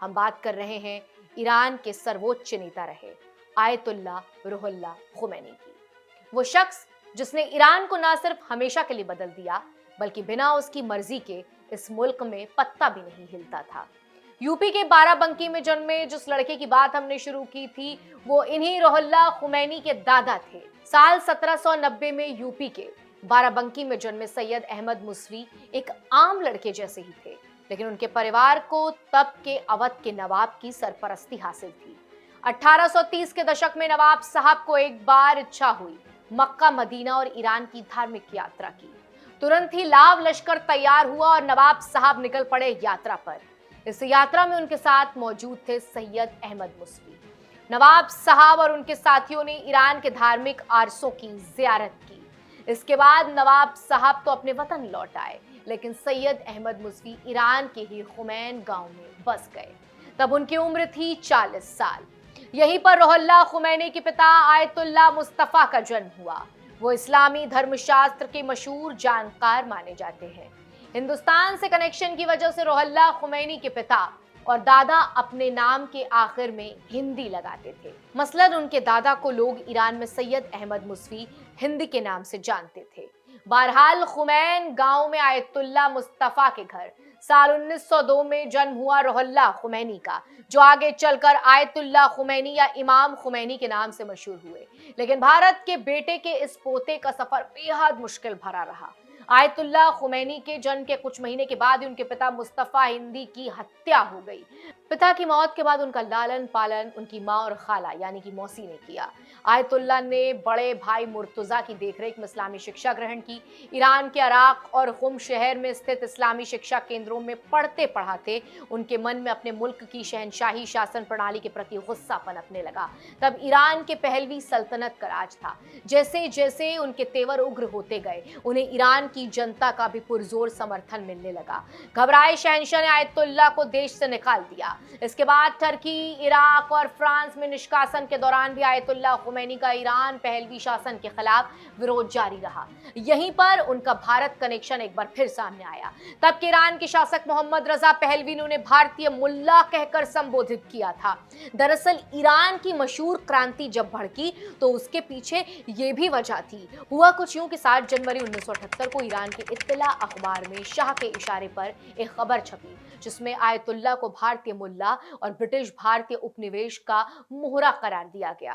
हम बात कर रहे हैं ईरान के सर्वोच्च नेता रहे आयतुल्ला रुहुल्ला खुमैनी की। वो शख्स जिसने ईरान को न सिर्फ हमेशा के लिए बदल दिया, बल्कि बिना उसकी मर्जी के इस मुल्क में पत्ता भी नहीं हिलता था। यूपी के बाराबंकी में जन्मे जिस लड़के की बात हमने शुरू की थी, वो इन्हीं रुहुल्ला खुमैनी के दादा थे। साल 1790 में यूपी के बाराबंकी में जन्मे सैयद अहमद मुसवी एक आम लड़के जैसे ही थे, लेकिन उनके परिवार को तब के अवध के नवाब की सरपरस्ती हासिल थी। 1830 के दशक में नवाब साहब को एक बार इच्छा हुई मक्का, मदीना और ईरान की धार्मिक यात्रा की। तुरंत ही लाव लश्कर तैयार हुआ और नवाब साहब निकल पड़े यात्रा पर। इस यात्रा में उनके साथ मौजूद थे सैयद अहमद मुसवी। नवाब साहब और उनके साथियों ने ईरान के धार्मिक आरसों की जियारत की। इसके बाद नवाब साहब तो अपने वतन लौट आए, लेकिन सैयद अहमद मुसवी ईरान के ही खुमैन गांव में बस गए। तब उनकी उम्र थी 40 साल। यहीं पर रुहुल्ला खुमैनी के पिता आयतुल्ला मुस्तफा का जन्म हुआ। वो इस्लामी धर्मशास्त्र के मशहूर जानकार माने जाते हैं। हिंदुस्तान से कनेक्शन की वजह से रुहुल्ला खुमैनी के पिता और दादा अपने नाम के आखिर में हिंदी लगाते थे। मसलन उनके दादा को लोग ईरान में सैयद अहमद मुसवी हिंदी के नाम से जानते थे। बहरहाल खुमैन गांव में आयतुल्ला मुस्तफा के घर साल 1902 में जन्म हुआ रुहुल्ला खुमैनी का, जो आगे चलकर आयतुल्ला खुमैनी या इमाम खुमैनी के नाम से मशहूर हुए। लेकिन भारत के बेटे के इस पोते का सफर बेहद मुश्किल भरा रहा। आयतुल्ला खुमैनी के जन्म के कुछ महीने के बाद ही उनके पिता मुस्तफा हिंदी की हत्या हो गई। पिता की मौत के बाद उनका लालन पालन उनकी माँ और खाला यानी कि मौसी ने किया। आयतुल्ला ने बड़े भाई मुर्तजा की देखरेख में इस्लामी शिक्षा ग्रहण की। ईरान के अराक और खुम शहर में स्थित इस्लामी शिक्षा केंद्रों में पढ़ते पढ़ाते उनके मन में अपने मुल्क की शहनशाही शासन प्रणाली के प्रति गुस्सा पनपने लगा। तब ईरान के पहलवी सल्तनत का राज था। जैसे जैसे उनके तेवर उग्र होते गए, उन्हें ईरान की जनता का भी पुरजोर समर्थन मिलने लगा। घबराए शहंशाह ने आयतुल्ला को देश से निकाल दिया। इसके बाद टर्की, इराक और फ्रांस में निष्कासन के दौरान भी आयतुल्ला खुमैनी का ईरान पहलवी शासन के खिलाफ विरोध जारी रहा। यहीं पर उनका भारत कनेक्शन एक बार फिर सामने आया। तब के ईरान के शासक मोहम्मद रजा पहलवी ने उन्हें भारतीय मुल्ला कहकर संबोधित किया था। दरअसल ईरान की मशहूर क्रांति जब भड़की तो उसके पीछे ये भी वजह थी। हुआ कुछ यूं कि 7 जनवरी 1978 को ईरान के इत्तला अखबार में शाह के इशारे पर एक खबर छपी, जिसमें आयतुल्ला को भारतीय मुल्ला और ब्रिटिश भारतीय उपनिवेश का मोहरा करार दिया गया।